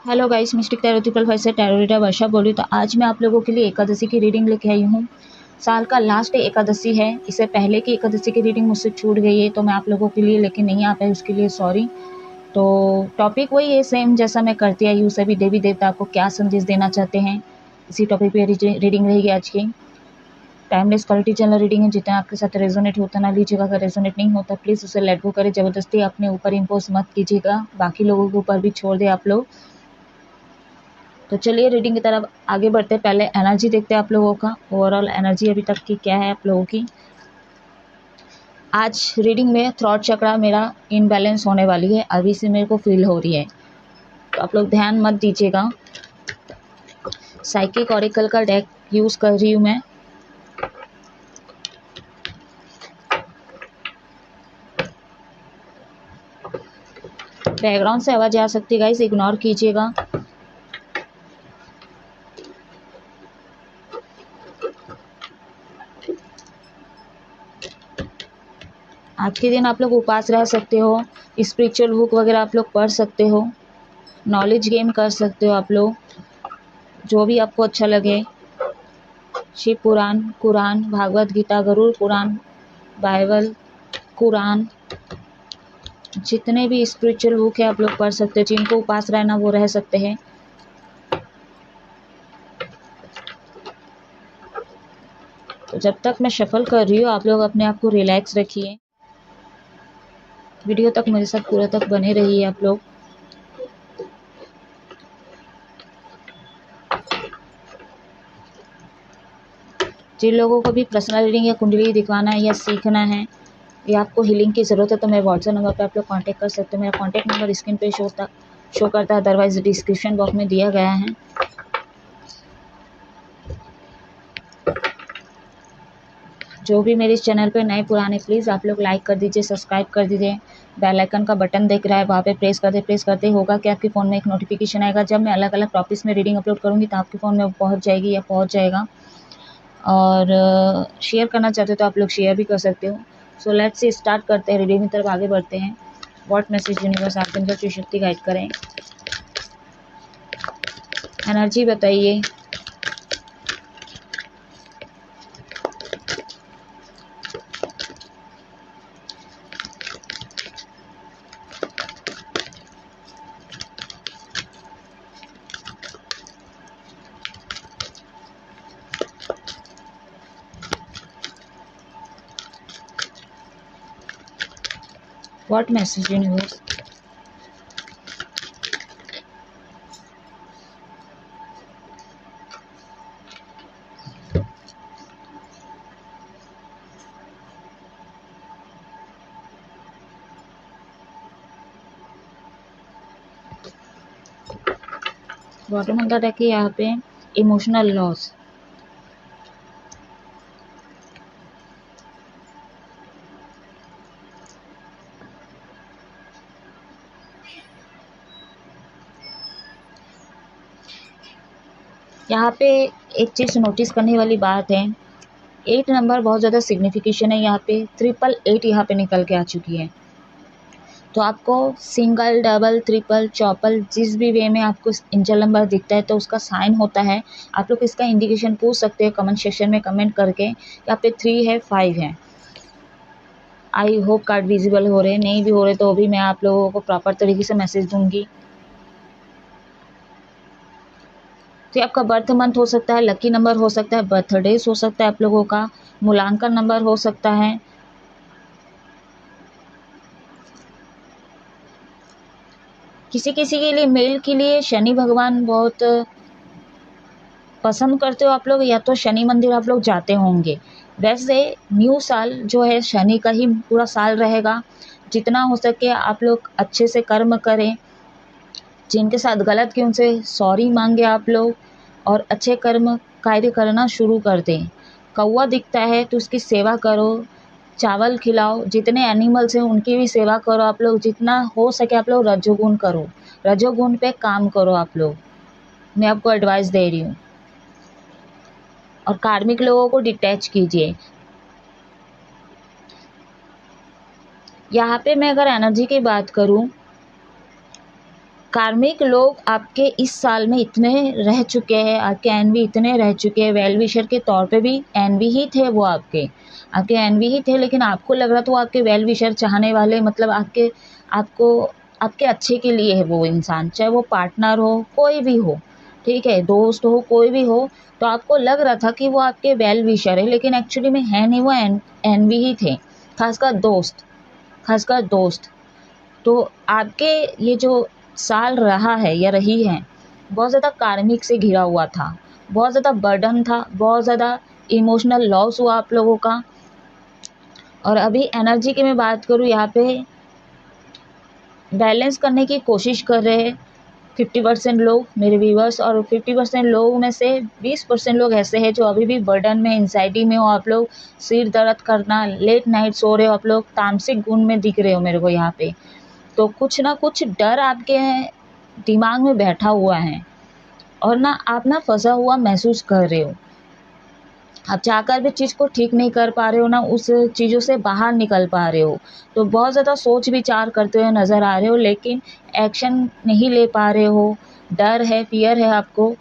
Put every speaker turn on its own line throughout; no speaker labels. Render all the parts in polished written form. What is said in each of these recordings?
Hello guys, mistake tarot triple five से tarot reader वर्षा बोली। तो आज मैं आप लोगों के लिए एकादशी की रीडिंग लेके आई हूँ। साल का लास्ट एकादशी है। इससे पहले की एकादशी की रीडिंग मुझसे छूट गई है, तो मैं आप लोगों के लिए लेके नहीं आ पाई, उसके लिए सॉरी। तो टॉपिक वही है, सेम जैसा मैं करती आई हूँ। सभी देवी देवता आपको क्या संदेश देना चाहते हैं, इसी टॉपिक पे रीडिंग रहेगी आज की। टाइमलेस क्वालिटी चैनल रीडिंग है। जितना आपके साथ रेजोनेट होता ना लीजिएगा, अगर रेजोनेट नहीं होता प्लीज़ उसे लेट गो करें। ज़बरदस्ती अपने ऊपर इम्पोज मत कीजिएगा, बाकी लोगों के ऊपर भी छोड़ दे आप लोग। तो चलिए रीडिंग की तरफ आगे बढ़ते। पहले एनर्जी देखते हैं आप लोगों का, ओवरऑल एनर्जी अभी तक की क्या है आप लोगों की। आज रीडिंग में थ्रॉट चक्रा मेरा इनबैलेंस होने वाली है, अभी से मेरे को फील हो रही है, तो आप लोग ध्यान मत दीजिएगा। साइकिक ऑरिकल का डेक यूज़ कर रही हूँ मैं। बैकग्राउंड से आवाज़ आ सकती है गाइस, इग्नोर कीजिएगा। आज के दिन आप लोग उपास रह सकते हो, स्पिरिचुअल बुक वगैरह आप लोग पढ़ सकते हो, नॉलेज गेन कर सकते हो आप लोग, जो भी आपको अच्छा लगे। शिव पुराण, कुरान, भागवत गीता, गरुड़ पुराण, बाइबल, कुरान, जितने भी स्पिरिचुअल बुक है आप लोग पढ़ सकते हैं। जिनको उपास रहना वो रह सकते हैं। तो जब तक मैं शफल कर रही हूँ आप लोग अपने आप को रिलैक्स रखिए। वीडियो तक मेरे साथ पूरा तक बने रहिए आप लोग। जिन लोगों को भी पर्सनल रीडिंग या कुंडली दिखवाना है या सीखना है या आपको हीलिंग की ज़रूरत है, तो मेरे व्हाट्सएप नंबर पर आप लोग कांटेक्ट कर सकते हो। मेरा कांटेक्ट नंबर स्क्रीन पे शो करता है, अदरवाइज डिस्क्रिप्शन बॉक्स में दिया गया है। जो भी मेरे इस चैनल पे नए पुराने प्लीज़ आप लोग लाइक कर दीजिए, सब्सक्राइब कर दीजिए। बेल आइकन का बटन दिख रहा है, वहाँ पे प्रेस करते होगा कि आपके फ़ोन में एक नोटिफिकेशन आएगा। जब मैं अलग अलग टॉपिक्स में रीडिंग अपलोड करूँगी तो आपके फ़ोन में वो पहुँच जाएगी या पहुँच जाएगा। और शेयर करना चाहते हो तो आप लोग शेयर भी कर सकते हो। सो लेट्स से स्टार्ट करते हैं, रीडिंग की तरफ आगे बढ़ते हैं। व्हाट मैसेज यूनिवर्स आपके अंदर की शक्ति गाइड करें। एनर्जी बताइए। What message universe. Bottom of the deck है यहाँ पे इमोशनल लॉस। यहाँ पे एक चीज़ नोटिस करने वाली बात है, 8 नंबर बहुत ज़्यादा सिग्निफिकेशन है। यहाँ पे 888 यहाँ पे निकल के आ चुकी है। तो आपको सिंगल, डबल, ट्रिपल, चौपल जिस भी वे में आपको एंजल नंबर दिखता है तो उसका साइन होता है। आप लोग इसका इंडिकेशन पूछ सकते हैं कमेंट सेक्शन में कमेंट करके। यहाँ पे 3 है, 5 है। आई होप कार्ड विजिबल हो रहे, नहीं भी हो रहे तो भी मैं आप लोगों को प्रॉपर तरीके से मैसेज दूंगी। तो आपका बर्थ मंथ हो सकता है, लकी नंबर हो सकता है, बर्थडेज हो सकता है आप लोगों का, मूलांकन नंबर हो सकता है। किसी किसी के लिए, मेल के लिए शनि भगवान बहुत पसंद करते हो आप लोग, या तो शनि मंदिर आप लोग जाते होंगे। वैसे न्यू साल जो है शनि का ही पूरा साल रहेगा। जितना हो सके आप लोग अच्छे से कर्म करें। जिनके साथ गलत किए उनसे सॉरी मांगे आप लोग, और अच्छे कर्म कार्य करना शुरू कर दें। कौवा दिखता है तो उसकी सेवा करो, चावल खिलाओ। जितने एनिमल्स हैं उनकी भी सेवा करो आप लोग। जितना हो सके आप लोग रजोगुण करो, रजोगुण पे काम करो आप लोग। मैं आपको एडवाइस दे रही हूँ। और कार्मिक लोगों को डिटैच कीजिए। यहाँ पे मैं अगर एनर्जी की बात करूँ कार्मिक लोग आपके इस साल में इतने रह चुके हैं, आपके एनवी इतने रह चुके हैं, वेल विशर के तौर पे भी एनवी ही थे वो आपके एनवी ही थे, लेकिन आपको लग रहा था वो आपके वेल विशर चाहने वाले, मतलब आपको आपके अच्छे के लिए है वो इंसान, चाहे वो पार्टनर हो, कोई भी हो, ठीक है, दोस्त हो, कोई भी हो। तो आपको लग रहा था कि वो आपके वेल विशर है, लेकिन एक्चुअली में है नहीं, वो एनवी ही थे, खासकर दोस्त। तो आपके ये जो साल रहा है या रही है, बहुत ज़्यादा कार्मिक से घिरा हुआ था, बहुत ज़्यादा बर्डन था, बहुत ज़्यादा इमोशनल लॉस हुआ आप लोगों का। और अभी एनर्जी की मैं बात करूँ, यहाँ पे बैलेंस करने की कोशिश कर रहे हैं 50% लोग मेरे व्यूवर्स, और 50% लोगों में से 20% लोग ऐसे हैं जो अभी भी बर्डन में, एंजाइटी में हो आप लोग, सिर दर्द करना, लेट नाइट सो रहे हो आप लोग, तामसिक गुण में दिख रहे हो मेरे को यहाँ पे। तो कुछ ना कुछ डर आपके दिमाग में बैठा हुआ है, और ना आप ना फंसा हुआ महसूस कर रहे हो, आप चाहकर भी चीज़ को ठीक नहीं कर पा रहे हो, ना उस चीज़ों से बाहर निकल पा रहे हो। तो बहुत ज़्यादा सोच विचार करते हुए नज़र आ रहे हो, लेकिन एक्शन नहीं ले पा रहे हो, डर है, फियर है आपको,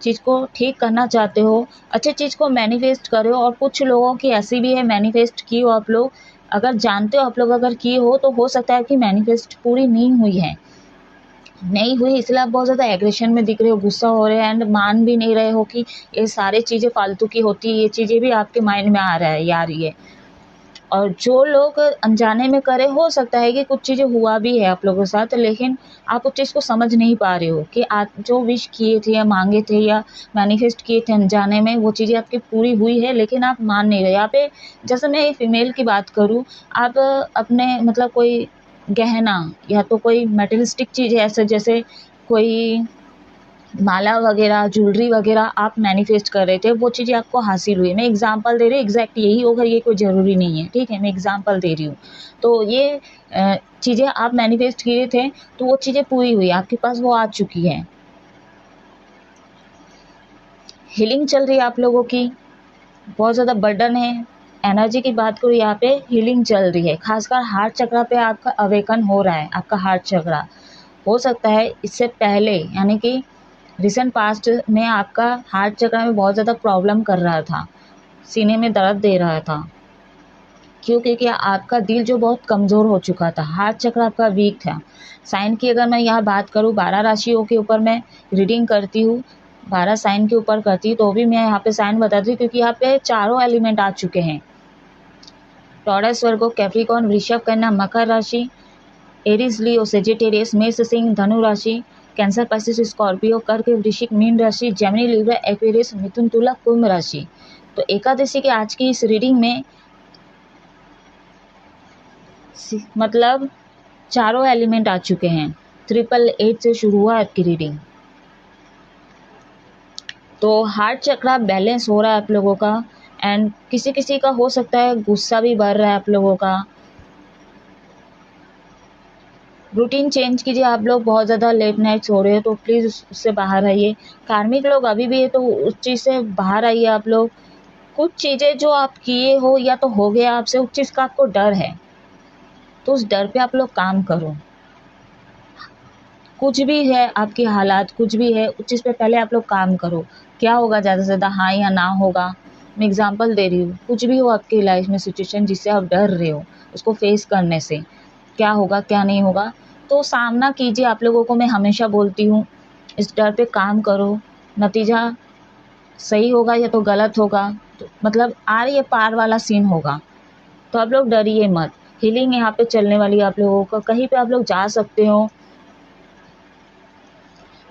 चीज़ को ठीक करना चाहते हो, अच्छे चीज़ को मैनिफेस्ट करो। और कुछ लोगों की ऐसी भी है, मैनिफेस्ट की हो आप लोग, अगर जानते हो आप लोग, अगर किए हो तो हो सकता है कि मैनिफेस्ट पूरी नहीं हुई, इसलिए आप बहुत ज़्यादा एग्रेशन में दिख रहे हो, गुस्सा हो रहे हैं, एंड मान भी नहीं रहे हो कि ये सारी चीज़ें फालतू की होती है, ये चीज़ें भी आपके माइंड में आ रहा है यार ये। और जो लोग अनजाने में करे, हो सकता है कि कुछ चीज़ें हुआ भी है आप लोगों के साथ, लेकिन आप उस चीज़ को समझ नहीं पा रहे हो कि आप जो विश किए थे या मांगे थे या मैनिफेस्ट किए थे अनजाने में, वो चीज़ें आपकी पूरी हुई है, लेकिन आप मान नहीं रहे। यहाँ पे जैसे मैं एक फीमेल की बात करूँ, आप अपने मतलब कोई गहना या तो कोई मेटेरियलिस्टिक चीज़ है, ऐसे जैसे कोई माला वगैरह, ज्वेलरी वगैरह आप मैनिफेस्ट कर रहे थे, वो चीज़ें आपको हासिल हुई। मैं एग्जांपल दे रही हूँ, एग्जैक्ट यही होगा ये कोई ज़रूरी नहीं है, ठीक है, मैं एग्जांपल दे रही हूँ। तो ये चीज़ें आप मैनिफेस्ट किए थे, तो वो चीज़ें पूरी हुई, आपके पास वो आ चुकी है। हीलिंग चल रही है आप लोगों की, बहुत ज़्यादा बर्डन है। एनर्जी की बात करूँ, यहाँ पे हीलिंग चल रही है, खासकर हार्ट चक्रा पे आपका अवेकन हो रहा है। आपका हार्ट चक्रा हो सकता है इससे पहले, यानी कि रिसेंट पास्ट में आपका हार्ट चक्र में बहुत ज़्यादा प्रॉब्लम कर रहा था, सीने में दर्द दे रहा था। क्यों? क्योंकि आपका दिल जो बहुत कमज़ोर हो चुका था, हार्ट चक्र आपका वीक था। साइन की अगर मैं यहाँ बात करूँ, 12 राशियों के ऊपर मैं रीडिंग करती हूँ, 12 साइन के ऊपर करती हूँ, तो भी मैं यहाँ पे साइन बताती हूँ, क्योंकि यहाँ पे चारों एलिमेंट आ चुके हैं। टॉरस, वर्गो, कैप्रिकॉर्न, वृषभ, कन्या, मकर राशि, एरीज, लियो, सेजिटेरियस, मेष, सिंह, धनु राशि, कैंसर, पाइसेस, स्कॉर्पियो, कर्क, वृश्चिक, मीन राशि, जेमिनी, लिब्रा, एक्वेरियस, मिथुन, तुला, कुंभ राशि। तो एकादशी के आज की इस रीडिंग में मतलब चारों एलिमेंट आ चुके हैं। 888 से शुरू हुआ आपकी रीडिंग। तो हार्ट चक्र बैलेंस हो रहा है आप लोगों का, एंड किसी किसी का हो सकता है गुस्सा भी बढ़ रहा है आप लोगों का। रूटीन चेंज कीजिए, आप लोग बहुत ज़्यादा लेट नाइट सो रहे हो, तो प्लीज़ उससे बाहर आइए। कार्मिक लोग अभी भी है, तो उस चीज़ से बाहर आइए आप लोग। कुछ चीज़ें जो आप किए हो या तो हो गया आपसे, उस चीज़ का आपको डर है, तो उस डर पे आप लोग काम करो। कुछ भी है आपकी हालात, कुछ भी है, उस चीज़ पे पहले आप लोग काम करो। क्या होगा ज़्यादा से ज़्यादा, हाँ या ना होगा। मैं एग्जांपल दे रही हूँ, कुछ भी हो आपकी लाइफ में सिचुएशन जिससे आप डर रहे हो, उसको फेस करने से क्या होगा क्या नहीं होगा, तो सामना कीजिए। आप लोगों को मैं हमेशा बोलती हूँ, इस डर पे काम करो, नतीजा सही होगा या तो गलत होगा, तो मतलब आर ये पार वाला सीन होगा। तो आप लोग डरिए मत। हीलिंग यहाँ पे चलने वाली है आप लोगों का, कहीं पे आप लोग जा सकते हो।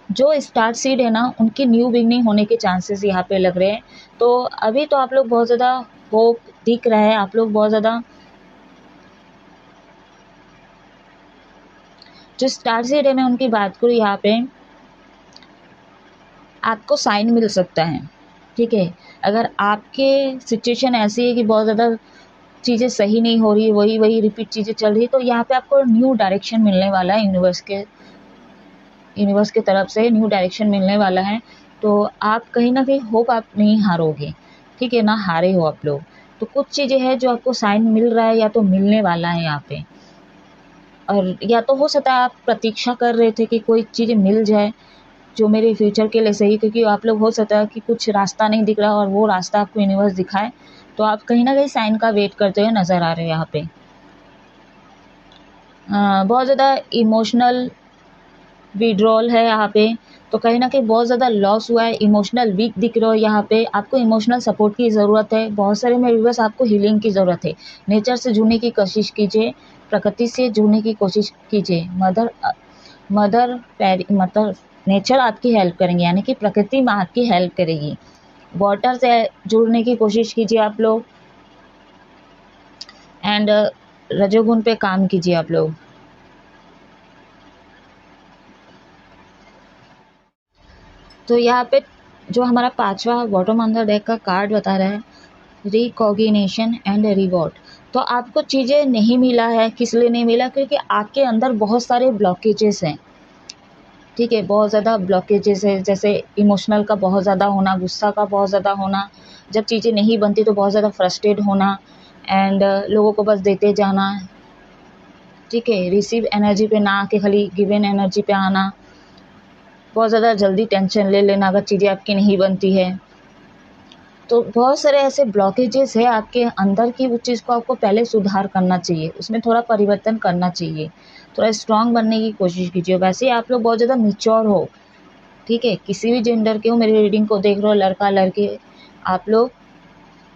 जो स्टार्ट सीड है ना, उनकी न्यू बिगनिंग होने के चांसेस यहाँ पे लग रहे हैं। तो अभी तो आप लोग बहुत ज़्यादा होप दिख रहा है, आप लोग बहुत ज़्यादा, जो स्टार सीड है मैं उनकी बात करूँ, यहाँ पे आपको साइन मिल सकता है, ठीक है। अगर आपके सिचुएशन ऐसी है कि बहुत ज़्यादा चीज़ें सही नहीं हो रही, वही वही रिपीट चीज़ें चल रही है, तो यहाँ पे आपको न्यू डायरेक्शन मिलने वाला है, यूनिवर्स के तरफ से न्यू डायरेक्शन मिलने वाला है। तो आप कहीं ना कहीं होप आप नहीं हारोगे, ठीक है ना, हारे हो आप लोग। तो कुछ चीज़ें हैं जो आपको साइन मिल रहा है या तो मिलने वाला है यहाँ पे। और या तो हो सकता है आप प्रतीक्षा कर रहे थे कि कोई चीज़ मिल जाए जो मेरे फ्यूचर के लिए सही, क्योंकि आप लोग हो सकता है कि कुछ रास्ता नहीं दिख रहा और वो रास्ता आपको यूनिवर्स दिखाए, तो आप कहीं ना कहीं साइन का वेट करते हुए नज़र आ रहे हैं यहाँ पे। बहुत ज़्यादा इमोशनल विड्रॉल है यहाँ पे, तो कहीं ना कहीं बहुत ज़्यादा लॉस हुआ है, इमोशनल वीक दिख रहे हो यहाँ पे, आपको इमोशनल सपोर्ट की ज़रूरत है। बहुत सारे मेरे व्यूअर्स आपको हीलिंग की ज़रूरत है। नेचर से जुड़ने की कोशिश कीजिए, प्रकृति से जुड़ने की कोशिश कीजिए। मतलब नेचर आपकी हेल्प करेंगे, यानी कि प्रकृति में आपकी हेल्प करेगी। वाटर से जुड़ने की कोशिश कीजिए आप लोग, एंड रजोगुण पे काम कीजिए आप लोग। तो यहाँ पे जो हमारा 5वां बॉटम ऑन द डेक का कार्ड बता रहा है, रिकॉग्निशन एंड रिवॉर्ड। तो आपको चीज़ें नहीं मिला है, किस लिए नहीं मिला? क्योंकि आपके अंदर बहुत सारे ब्लॉकेजेस हैं, ठीक है, बहुत ज़्यादा ब्लॉकेजेस है, जैसे इमोशनल का बहुत ज़्यादा होना, गुस्सा का बहुत ज़्यादा होना, जब चीज़ें नहीं बनती तो बहुत ज़्यादा फ्रस्ट्रेट होना, एंड लोगों को बस देते जाना, ठीक है, रिसीव एनर्जी पे ना आके खाली गिवन एनर्जी पे आना, बहुत ज़्यादा जल्दी टेंशन ले लेना अगर चीज़ें आपकी नहीं बनती है। तो बहुत सारे ऐसे ब्लॉकेजेस है आपके अंदर की, उस चीज़ को आपको पहले सुधार करना चाहिए, उसमें थोड़ा परिवर्तन करना चाहिए, थोड़ा स्ट्रांग बनने की कोशिश कीजिए। वैसे ही आप लोग बहुत ज़्यादा मैच्योर हो, ठीक है, किसी भी जेंडर के हो, मेरी रीडिंग को देख रहे हो, लड़का लड़की, आप लोग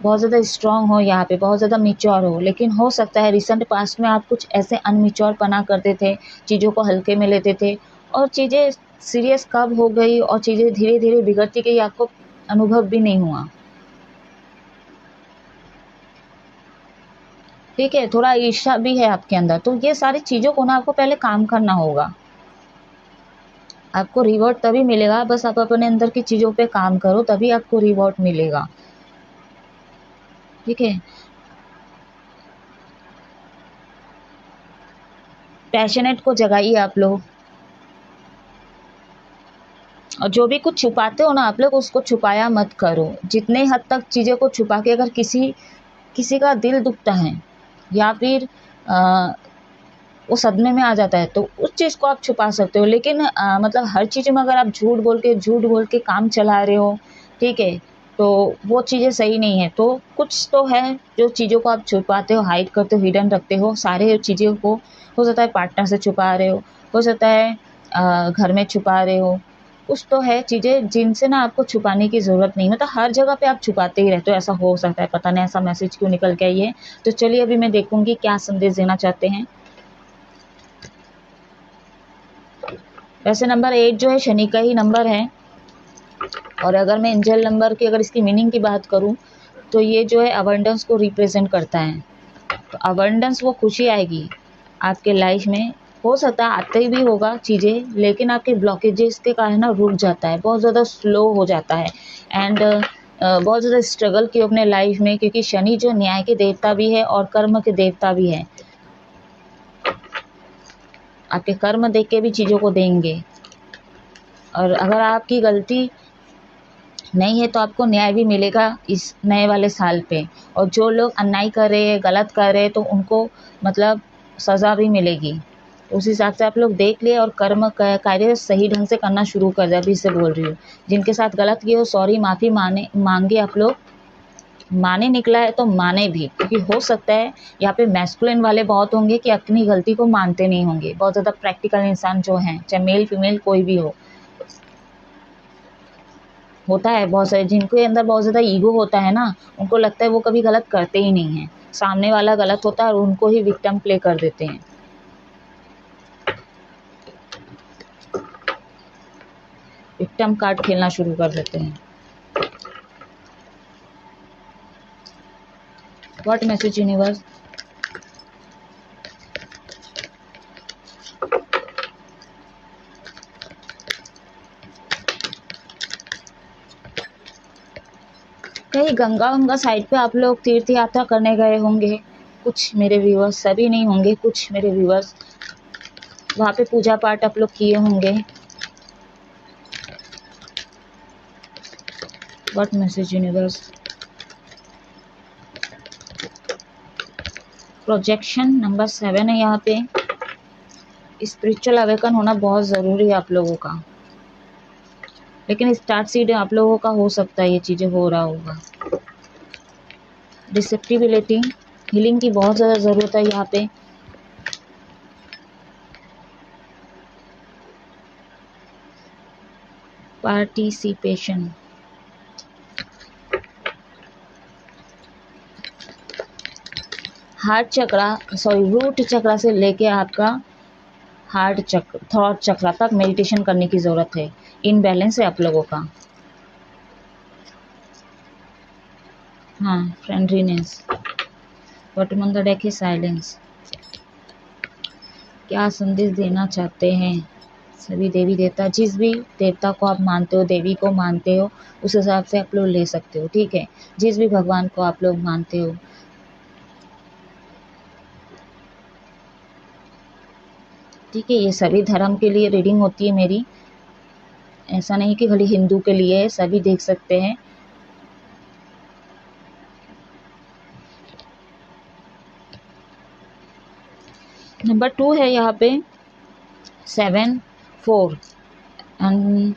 बहुत ज़्यादा स्ट्रांग हो यहाँ पे, बहुत ज़्यादा मैच्योर हो। लेकिन हो सकता है रिसेंट पास्ट में आप कुछ ऐसे अनमिच्योर पना करते थे, चीज़ों को हल्के में लेते थे, और चीज़ें सीरियस कब हो गई और चीज़ें धीरे धीरे बिगड़ती गई, आपको अनुभव भी नहीं हुआ, ठीक है, थोड़ा ईर्ष्या भी है आपके अंदर। तो ये सारी चीज़ों को ना आपको पहले काम करना होगा, आपको रिवॉर्ड तभी मिलेगा, बस आप अपने अंदर की चीज़ों पे काम करो, तभी आपको रिवॉर्ड मिलेगा, ठीक है। पैशनेट को जगाइए आप लोग, और जो भी कुछ छुपाते हो ना आप लोग, उसको छुपाया मत करो। जितने हद तक चीज़ों को छुपा के अगर किसी का दिल दुखता है या फिर वो सदमे में आ जाता है, तो उस चीज़ को आप छुपा सकते हो। लेकिन मतलब हर चीज़ में अगर आप झूठ बोल के काम चला रहे हो, ठीक है, तो वो चीज़ें सही नहीं है। तो कुछ तो है जो चीज़ों को आप छुपाते हो, हाइड करते हो, हिडन रखते हो, सारे चीज़ों को। हो सकता है पार्टनर से छुपा रहे हो सकता है घर में छुपा रहे हो, कुछ तो है चीज़ें जिनसे ना आपको छुपाने की ज़रूरत नहीं, मतलब हर जगह पे आप छुपाते ही रहते हो, ऐसा हो सकता है, पता नहीं ऐसा मैसेज क्यों निकल के आई है। तो चलिए अभी मैं देखूंगी क्या संदेश देना चाहते हैं। वैसे नंबर 8 जो है शनि का ही नंबर है, और अगर मैं एंजल नंबर की अगर इसकी मीनिंग की बात करूं, तो ये जो है अबंडेंस को रिप्रेजेंट करता है। तो अबंडेंस, वो खुशी आएगी आपके लाइफ में। हो सकता है आते ही भी होगा चीज़ें, लेकिन आपके ब्लॉकेजेस के कारण ना रुक जाता है, बहुत ज़्यादा स्लो हो जाता है, एंड बहुत ज़्यादा स्ट्रगल की अपने लाइफ में, क्योंकि शनि जो न्याय के देवता भी है और कर्म के देवता भी है। आपके कर्म देख के भी चीज़ों को देंगे, और अगर आपकी गलती नहीं है तो आपको न्याय भी मिलेगा इस नए वाले साल पे। और जो लोग अन्याय कर रहे हैं, गलत कर रहे हैं, तो उनको मतलब सज़ा भी मिलेगी। उस हिसाब से आप लोग देख लिए और कर्म कार्य सही ढंग से करना शुरू कर दे। अभी से बोल रही हूँ, जिनके साथ गलत किए हो सॉरी, माफ़ी मांगे आप लोग। माने निकला है तो माने भी, क्योंकि हो सकता है यहाँ पे मैस्कुलिन वाले बहुत होंगे कि अपनी गलती को मानते नहीं होंगे, बहुत ज़्यादा प्रैक्टिकल इंसान जो हैं, चाहे मेल फीमेल कोई भी हो। होता है बहुत सारे जिनके अंदर बहुत ज़्यादा ईगो होता है ना, उनको लगता है वो कभी गलत करते ही नहीं हैं, सामने वाला गलत होता है और उनको ही विक्टिम प्ले कर देते हैं। विक्टिम कार्ड खेलना शुरू कर देते हैं। What message universe? कहीं गंगा साइड पे आप लोग तीर्थ यात्रा करने गए होंगे, कुछ मेरे व्यूवर्स, सभी नहीं होंगे, कुछ मेरे व्यूवर्स वहाँ पे पूजा पाठ आप लोग किए होंगे। What message universe? Projection number 7 है यहाँ पे। स्पिरिचुअल अवेकन होना बहुत ज़रूरी है आप लोगों का, लेकिन स्टार्ट सीड आप लोगों का हो सकता है ये चीज़ें हो रहा होगा। रिसेप्टिबिलिटी, हीलिंग की बहुत ज़्यादा ज़रूरत है यहाँ पे। पार्टिसिपेशन, हार्ट चक्रा रूट चक्रा से लेके आपका हार्ट चक्र, थॉट चक्रा तक मेडिटेशन करने की ज़रूरत है। इनबैलेंस है आप लोगों का। हाँ, friendliness. Bottom on the deck है साइलेंस। क्या संदेश देना चाहते हैं सभी देवी देवता? जिस भी देवता को आप मानते हो, देवी को मानते हो, उस हिसाब से आप लोग ले सकते हो, ठीक है। जिस भी भगवान को आप लोग मानते हो, ठीक है। ये सभी धर्म के लिए रीडिंग होती है मेरी, ऐसा नहीं कि खाली हिंदू के लिए है, सभी देख सकते हैं। नंबर 2 है यहाँ पे 7, 4 एंड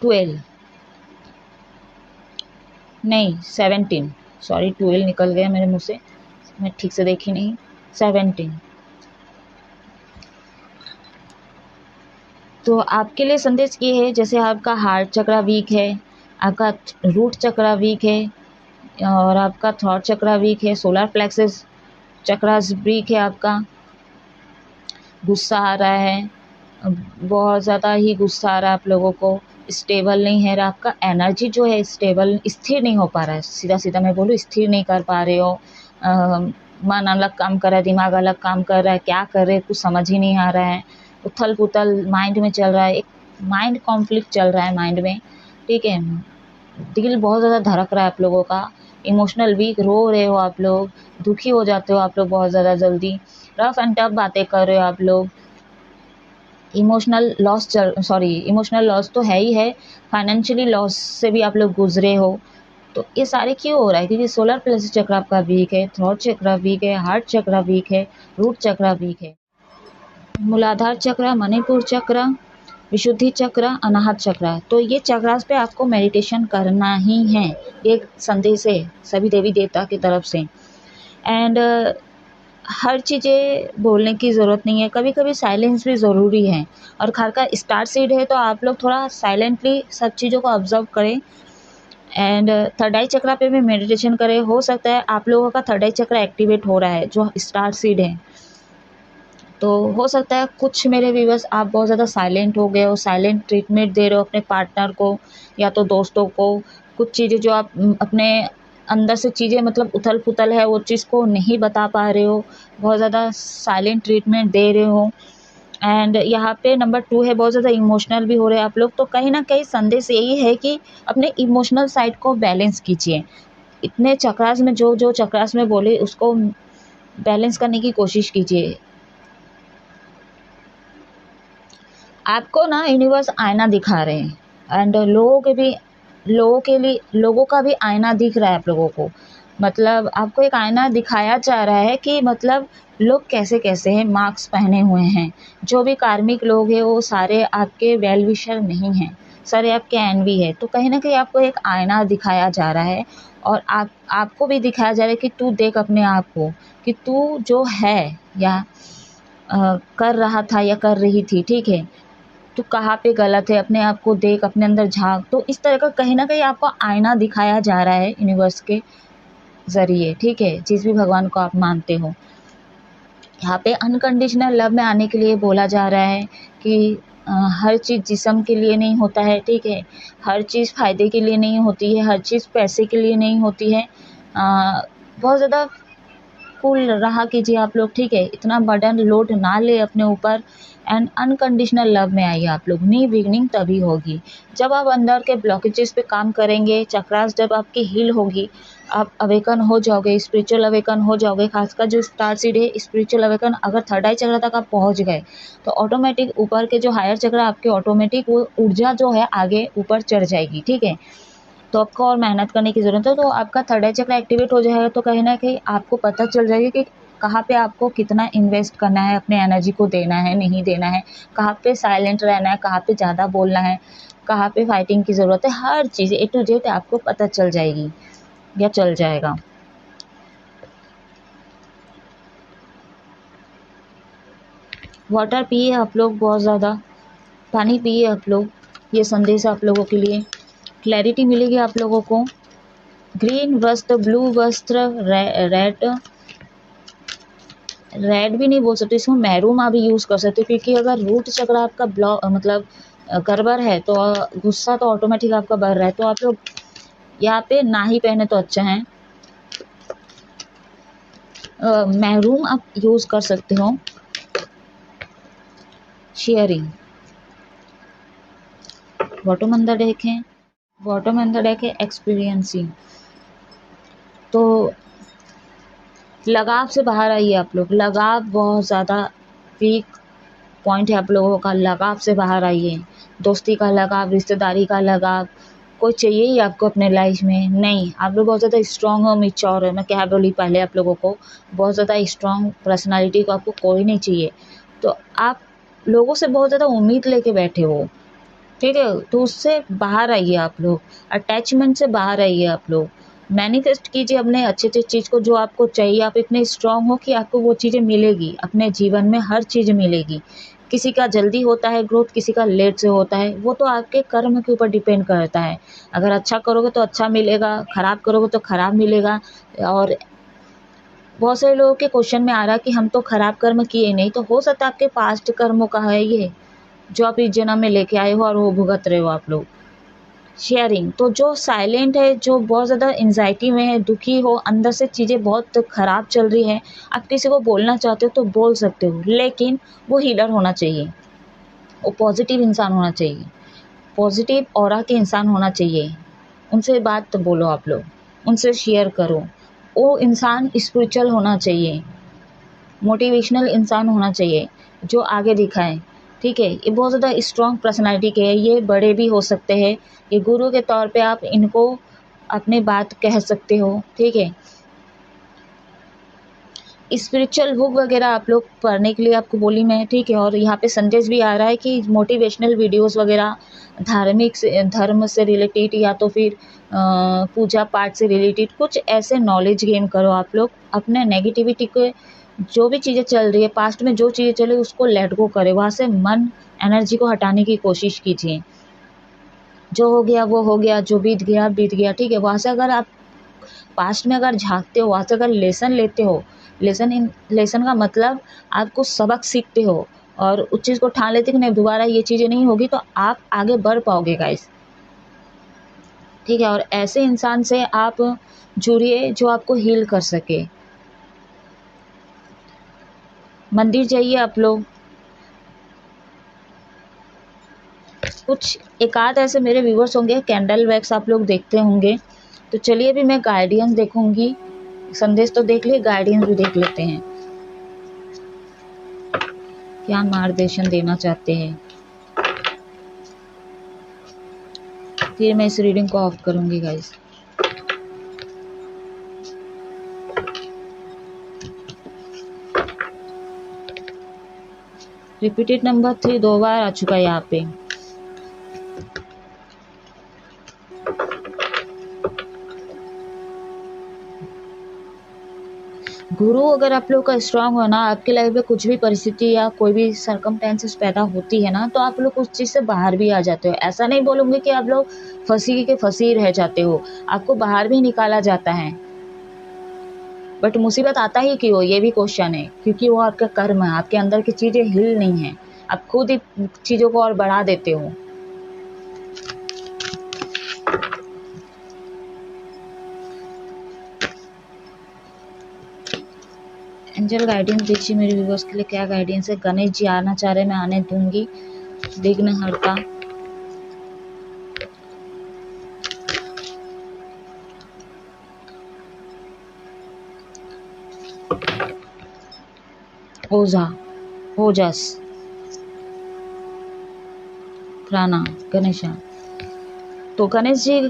12, नहीं 17, सॉरी 12 निकल गया मेरे मुंह से, मैं ठीक से देखी नहीं। 17। तो आपके लिए संदेश ये है, जैसे आपका हार्ट चक्रा वीक है, आपका रूट चक्रा वीक है, और आपका थॉट चक्रा वीक है, सोलर प्लेक्सस चक्रा वीक है, आपका गुस्सा आ रहा है, बहुत ज़्यादा ही गुस्सा आ रहा है आप लोगों को, स्टेबल नहीं है, आपका एनर्जी जो है स्टेबल, स्थिर नहीं हो पा रहा है। सीधा सीधा मैं बोलूँ, स्थिर नहीं कर पा रहे हो। मन अलग काम कर रहा है, दिमाग अलग काम कर रहा है, क्या कर रहे कुछ समझ ही नहीं आ रहा है। उथल पुथल माइंड में चल रहा है, एक माइंड कॉन्फ्लिक्ट चल रहा है माइंड में, ठीक है। दिल बहुत ज़्यादा धड़क रहा है आप लोगों का, इमोशनल वीक, रो रहे हो आप लोग, दुखी हो जाते हो आप लोग बहुत ज़्यादा जल्दी, रफ एंड टफ बातें कर रहे हो आप लोग। इमोशनल लॉस तो है ही है, फाइनेंशियली लॉस से भी आप लोग गुजरे हो। तो ये सारे क्यों हो रहा है? क्योंकि सोलर प्लेक्सस चक्र आपका वीक है, थ्रोट चक्र वीक है, हार्ट चक्र वीक है, रूट चक्र वीक है। मूलाधार चक्र, मणिपुर चक्र, विशुद्धि चक्र, अनाहत चक्र, तो ये चक्रास पे आपको मेडिटेशन करना ही है। एक संदेश है सभी देवी देवता की तरफ से। एंड हर चीज़ें बोलने की ज़रूरत नहीं है, कभी कभी साइलेंस भी ज़रूरी है। और घर का स्टार सीड है तो आप लोग थोड़ा साइलेंटली सब चीज़ों को ऑब्जर्व करें। एंड थर्ड आई चक्र पे भी मेडिटेशन करें। हो सकता है आप लोगों का थर्ड आई चक्र एक्टिवेट हो रहा है जो स्टार सीड है, तो हो सकता है कुछ मेरे व्यूअर्स आप बहुत ज़्यादा साइलेंट हो गए हो, साइलेंट ट्रीटमेंट दे रहे हो अपने पार्टनर को या तो दोस्तों को। कुछ चीज़ें जो आप अपने अंदर से चीज़ें मतलब उथल पुथल है वो चीज़ को नहीं बता पा रहे हो, बहुत ज़्यादा साइलेंट ट्रीटमेंट दे रहे हो। एंड यहाँ पे नंबर 2 है, बहुत ज़्यादा इमोशनल भी हो रहे हैं आप लोग। तो कहीं ना कहीं संदेश यही है कि अपने इमोशनल साइड को बैलेंस कीजिए। इतने चक्रास में जो चक्रास में बोले उसको बैलेंस करने की कोशिश कीजिए। आपको ना यूनिवर्स आईना दिखा रहे हैं एंड लोगों का भी आईना दिख रहा है आप लोगों को। मतलब आपको एक आईना दिखाया जा रहा है कि मतलब लोग कैसे कैसे हैं, मास्क पहने हुए हैं। जो भी कार्मिक लोग हैं वो सारे आपके वेल विशर नहीं हैं, सारे आपके एनवी है। तो कहीं ना कहीं आपको एक आईना दिखाया जा रहा है और आपको भी दिखाया जा रहा है कि तू देख अपने आप को, कि तू जो है या कर रहा था या कर रही थी, ठीक है, तो कहाँ पे गलत है, अपने आप को देख, अपने अंदर झांक। तो इस तरह का कहीं ना कहीं आपको आईना दिखाया जा रहा है यूनिवर्स के ज़रिए, ठीक है, जिस भी भगवान को आप मानते हो। यहाँ पे अनकंडीशनल लव में आने के लिए बोला जा रहा है कि हर चीज़ जिस्म के लिए नहीं होता है, ठीक है, हर चीज़ फ़ायदे के लिए नहीं होती है, हर चीज़ पैसे के लिए नहीं होती है। बहुत ज़्यादा कूल रहा कीजिए आप लोग, ठीक है, इतना बर्डन लोड ना ले अपने ऊपर। एंड अनकंडीशनल लव में आइए आप लोग। न्यू बिगनिंग तभी होगी जब आप अंदर के ब्लॉकेजेस पे काम करेंगे। चक्रास जब आपकी हील होगी, आप अवेकन हो जाओगे, स्पिरिचुअल अवेकन हो जाओगे। खासकर जो स्टार सीड है स्पिरिचुअल अवेकन, अगर थर्ड आई चक्र तक आप पहुंच गए तो ऑटोमेटिक ऊपर के जो हायर चक्र आपके ऑटोमेटिक वो ऊर्जा जो है आगे ऊपर चढ़ जाएगी, ठीक है। तो आपको और मेहनत करने की ज़रूरत है, तो आपका थर्ड आई चक्र एक्टिवेट हो जाएगा। तो कहीं ना कहीं आपको पता चल जाएगा कि कहाँ पे आपको कितना इन्वेस्ट करना है, अपने एनर्जी को देना है नहीं देना है, कहाँ पे साइलेंट रहना है, कहाँ पे ज़्यादा बोलना है, कहाँ पे फाइटिंग की ज़रूरत है, हर चीज़ A to Z आपको पता चल जाएगी या चल जाएगा। वाटर पिए आप लोग, बहुत ज़्यादा पानी पिए आप लोग। ये संदेश आप लोगों के लिए, क्लैरिटी मिलेगी आप लोगों को। ग्रीन वस्त्र, ब्लू वस्त्र, रेड भी नहीं बोल सकते, इसको मैरून आप भी यूज़ कर सकते हो, क्योंकि अगर रूट चक्र आपका ब्लॉक मतलब गड़बड़ है तो गुस्सा तो ऑटोमेटिक आपका बढ़ रहा है, तो आप लोग यहाँ पे ना ही पहने तो अच्छा है। मैरून आप यूज़ कर सकते हो। शेयरिंग, बॉटम अंदर देखें, बॉटम अंदर देखें, एक्सपीरियंसिंग। तो लगाव से बाहर आइए आप लोग, लगाव बहुत ज़्यादा वीक पॉइंट है आप लोगों का, लगाव से बाहर आइए। दोस्ती का लगाव, रिश्तेदारी का लगाव कोई चाहिए ही आपको अपने लाइफ में नहीं। आप लोग बहुत ज़्यादा स्ट्रांग हो, मैच्योर हो। मैं क्या बोली पहले आप लोगों को, बहुत ज़्यादा स्ट्रांग पर्सनालिटी को आपको कोई नहीं चाहिए। तो आप लोगों से बहुत ज़्यादा उम्मीद लेके बैठे हो, ठीक है, तो उससे बाहर आइए आप लोग, अटैचमेंट से बाहर आइए आप लोग। मैनिफेस्ट कीजिए अपने अच्छे अच्छे चीज़ को जो आपको चाहिए। आप इतने स्ट्रांग हो कि आपको वो चीज़ें मिलेगी, अपने जीवन में हर चीज़ मिलेगी। किसी का जल्दी होता है ग्रोथ, किसी का लेट से होता है, वो तो आपके कर्म के ऊपर डिपेंड करता है। अगर अच्छा करोगे तो अच्छा मिलेगा, ख़राब करोगे तो ख़राब मिलेगा। और बहुत सारे लोगों के क्वेश्चन में आ रहा है कि हम तो ख़राब कर्म किए नहीं, तो हो सकता है आपके पास्ट कर्मों का है ये, जो आप इस जन्म में लेके आए हो और वो भुगत रहे हो आप लोग। शेयरिंग, तो जो साइलेंट है, जो बहुत ज़्यादा एंजाइटी में है, दुखी हो, अंदर से चीज़ें बहुत ख़राब चल रही है, आप किसी को बोलना चाहते हो तो बोल सकते हो, लेकिन वो हीलर होना चाहिए, वो पॉजिटिव इंसान होना चाहिए, पॉजिटिव ऑरा के इंसान होना चाहिए। उनसे बात तो बोलो आप लोग, उनसे शेयर करो। वो इंसान स्पिरिचुअल होना चाहिए, मोटिवेशनल इंसान होना चाहिए, जो आगे दिखाए, ठीक है। ये बहुत ज़्यादा स्ट्रॉन्ग पर्सनालिटी के हैं, ये बड़े भी हो सकते हैं, ये गुरु के तौर पे आप इनको अपनी बात कह सकते हो, ठीक है। स्पिरिचुअल बुक वगैरह आप लोग पढ़ने के लिए आपको बोली मैं, ठीक है। और यहाँ पे संदेश भी आ रहा है कि मोटिवेशनल वीडियोस वगैरह, धार्मिक से, धर्म से रिलेटेड या तो फिर पूजा पाठ से रिलेटेड कुछ ऐसे नॉलेज गेन करो आप लोग। अपने नेगेटिविटी को, जो भी चीज़ें चल रही है पास्ट में, जो चीज़ें चल रही है उसको लेट गो करें, वहाँ से मन एनर्जी को हटाने की कोशिश कीजिए। जो हो गया वो हो गया, जो बीत गया बीत गया, ठीक है। वहाँ से अगर आप पास्ट में अगर झांकते हो, वहाँ से अगर लेसन लेते हो, लेसन का मतलब आप कुछ सबक सीखते हो और उस चीज़ को ठान लेते कि नहीं दोबारा ये चीज़ें नहीं होगी, तो आप आगे बढ़ पाओगे गाइस, ठीक है। और ऐसे इंसान से आप जुड़िए जो आपको हील कर सके। मंदिर जाइए आप लोग, कुछ एकाध ऐसे मेरे व्यूवर्स होंगे कैंडल वैक्स आप लोग देखते होंगे, तो चलिए अभी मैं गाइडेंस देखूंगी। संदेश तो देख लिए, गाइडेंस भी देख लेते हैं, क्या मार्गदर्शन देना चाहते हैं। फिर मैं इस रीडिंग को ऑफ करूंगी गाइस। रिपीटेड नंबर 3 2 बार आ चुका है यहाँ पे। गुरु अगर आप लोग का स्ट्रांग हो ना, आपकी लाइफ में कुछ भी परिस्थिति या कोई भी सरकमटेंसेस पैदा होती है ना, तो आप लोग उस चीज़ से बाहर भी आ जाते हो। ऐसा नहीं बोलूँगी कि आप लोग फंसी के फंसी रह जाते हो, आपको बाहर भी निकाला जाता है। बट मुसीबत आता ही क्यों, ये भी क्वेश्चन है, क्योंकि वो आपका कर्म है, आपके अंदर की चीज़ें हिल नहीं है, आप खुद ही चीज़ों को और बढ़ा देते हो। एंजल गाइडेंस दीजिए मेरे व्यूवर्स के लिए, क्या गाइडेंस है। गणेश जी आना चाह रहे, मैं आने दूंगी। विघ्नहर्ता, ओझा, ओजस, प्राणा, गणेशा। तो गणेश जी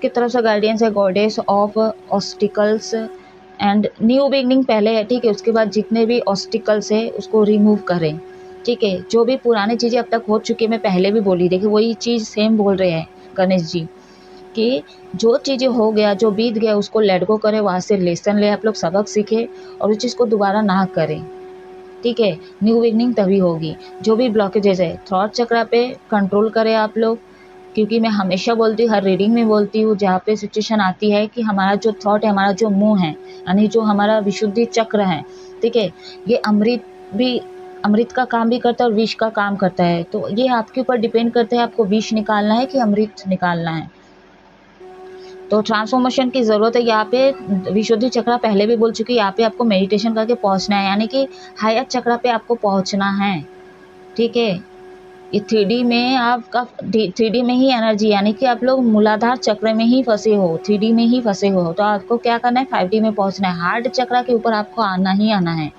की तरफ से गाइडेंस है, goddess of obstacles, and new beginning पहले है, ठीक है। उसके बाद जितने भी ऑब्स्टिकल्स है उसको रिमूव करें, ठीक है। जो भी पुरानी चीज़ें अब तक हो चुकी है, मैं पहले भी बोली, देखिए वही चीज़ सेम बोल रहे हैं गणेश जी कि जो चीज़ें हो गया, जो बीत गया उसको लेट गो करें, वहाँ से लेसन ले, आप लोग सबक सीखें और उस चीज़ को दोबारा ना करें, ठीक है। न्यू बिगनिंग तभी होगी। जो भी ब्लॉकेजेस है थॉट चक्रा पे कंट्रोल करें आप लोग, क्योंकि मैं हमेशा बोलती हूँ, हर रीडिंग में बोलती हूँ, जहाँ पे सिचुएशन आती है कि हमारा जो थॉट है, हमारा जो मुंह है, यानी जो हमारा विशुद्धि चक्र है, ठीक है, ये अमृत का काम भी करता है और विष का काम करता है। तो ये आपके ऊपर डिपेंड करता है, आपको विष निकालना है कि अमृत निकालना है। तो ट्रांसफॉर्मेशन की ज़रूरत है यहाँ पे। विशुद्धि चक्रा पहले भी बोल चुकी है, यहाँ पे आपको मेडिटेशन करके पहुँचना है, यानी कि हायर चक्रा पे आपको पहुँचना है, ठीक है। ये 3D में आपका 3D में ही एनर्जी, यानी कि आप लोग मूलाधार चक्र में ही फंसे हो, 3D में ही फंसे हो। तो आपको क्या करना है, 5D में पहुंचना है। हार्ट चक्र के ऊपर आपको आना ही आना है।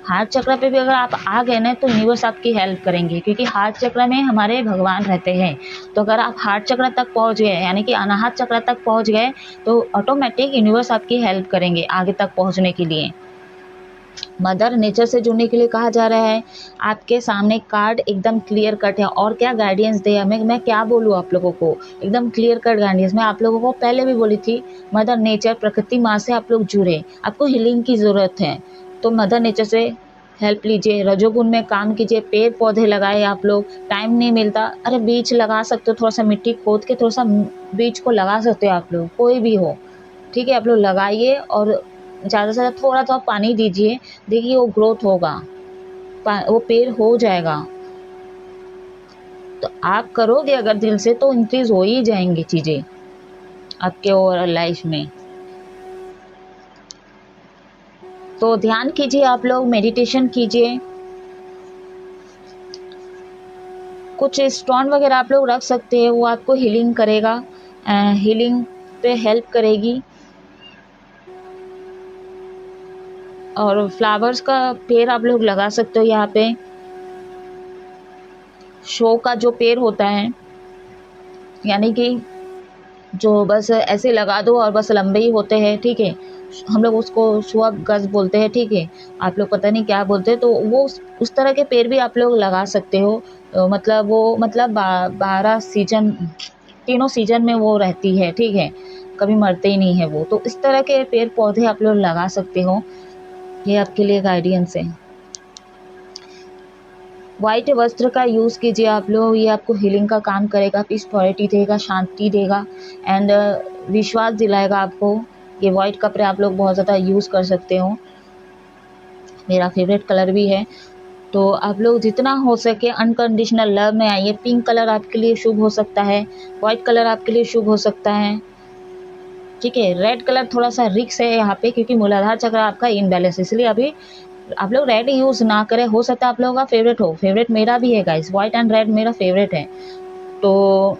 हार्ट चक्र पे भी अगर आप आ गए ना तो यूनिवर्स आपकी हेल्प करेंगे, क्योंकि हार्ट चक्र में हमारे भगवान रहते हैं। तो अगर आप हार्ट चक्र तक पहुंच गए, यानी कि अनाहत चक्र तक पहुंच गए, तो ऑटोमेटिक यूनिवर्स आपकी हेल्प करेंगे आगे तक पहुंचने के लिए। मदर नेचर से जुड़ने के लिए कहा जा रहा है। आपके सामने कार्ड एकदम क्लियर कट है, और क्या गाइडेंस दे हमें, मैं क्या बोलूँ आप लोगों को, एकदम क्लियर कट गाइडेंस। मैं आप लोगों को पहले भी बोली थी, मदर नेचर प्रकृति माँ से आप लोग जुड़े, आपको हीलिंग की ज़रूरत है तो मदर नेचर से हेल्प लीजिए, रजोगुण में काम कीजिए, पेड़ पौधे लगाए। आप लोग टाइम नहीं मिलता, अरे बीज लगा सकते हो, थोड़ा सा मिट्टी खोद के थोड़ा सा बीज को लगा सकते हो आप लोग, कोई भी हो, ठीक है। आप लोग लगाइए और ज़्यादा से ज़्यादा थोड़ा थोड़ा पानी दीजिए, देखिए वो ग्रोथ होगा, वो पेड़ हो जाएगा। तो आप करोगे अगर दिल से तो इंक्रीज हो ही जाएंगी चीज़ें आपके ओवरऑल लाइफ में। तो ध्यान कीजिए आप लोग, मेडिटेशन कीजिए, कुछ स्टोन वगैरह आप लोग रख सकते हैं, वो आपको हीलिंग करेगा, हीलिंग पे हेल्प करेगी। और फ्लावर्स का पेड़ आप लोग लगा सकते हो यहाँ पे। शो का जो पेड़ होता है, यानी कि जो बस ऐसे लगा दो और बस लंबे ही होते हैं, ठीक है, हम लोग उसको शो गज बोलते हैं, ठीक है। आप लोग पता नहीं क्या बोलते हैं, तो वो उस तरह के पेड़ भी आप लोग लगा सकते हो। मतलब वो मतलब 12 सीजन, तीनों सीजन में वो रहती है, ठीक है, कभी मरते ही नहीं है वो। तो इस तरह के पेड़ पौधे आप लोग लगा सकते हो, ये आपके लिए गाइडेंस है। वाइट वस्त्र का यूज़ कीजिए आप लोग, ये आपको हीलिंग का काम करेगा, पीसफुलिटी देगा, शांति देगा एंड विश्वास दिलाएगा आपको। ये वाइट कपड़े आप लोग बहुत ज़्यादा यूज़ कर सकते हो, मेरा फेवरेट कलर भी है। तो आप लोग जितना हो सके अनकंडीशनल लव में आइए। पिंक कलर आपके लिए शुभ हो सकता है, वाइट कलर आपके लिए शुभ हो सकता है, ठीक है। रेड कलर थोड़ा सा रिक्स है यहाँ पे, क्योंकि मूलाधार चक्र आपका इनबैलेंस है, इसलिए अभी आप लोग रेड यूज़ ना करें। हो सकता है आप लोगों का फेवरेट हो, फेवरेट मेरा भी है गाइस, वाइट एंड रेड मेरा फेवरेट है। तो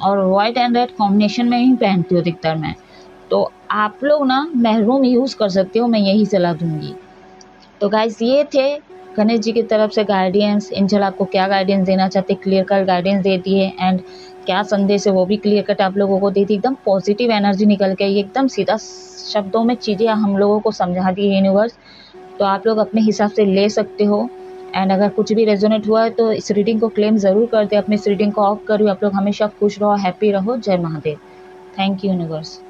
और वाइट एंड रेड कॉम्बिनेशन में ही पहनती हूँ अधिकतर मैं। तो आप लोग ना मैरून यूज़ कर सकते हो, मैं यही सलाह दूंगी। तो गाइस ये थे गणेश जी की तरफ से गाइडेंस। एंजल आपको क्या गाइडेंस देना चाहते, क्लियर कट गाइडेंस दे दिए एंड क्या संदेश है वो भी क्लियर कट आप लोगों को दे दी। एकदम पॉजिटिव एनर्जी निकल के आई, एकदम सीधा शब्दों में चीज़ें हम लोगों को समझा दी है यूनिवर्स। तो आप लोग अपने हिसाब से ले सकते हो एंड अगर कुछ भी रेजोनेट हुआ है तो इस रीडिंग को क्लेम ज़रूर कर दे, अपने इस रीडिंग को ऑफ करो। आप लोग हमेशा खुश रहो, हैप्पी रहो। जय महादेव। Thank you universe.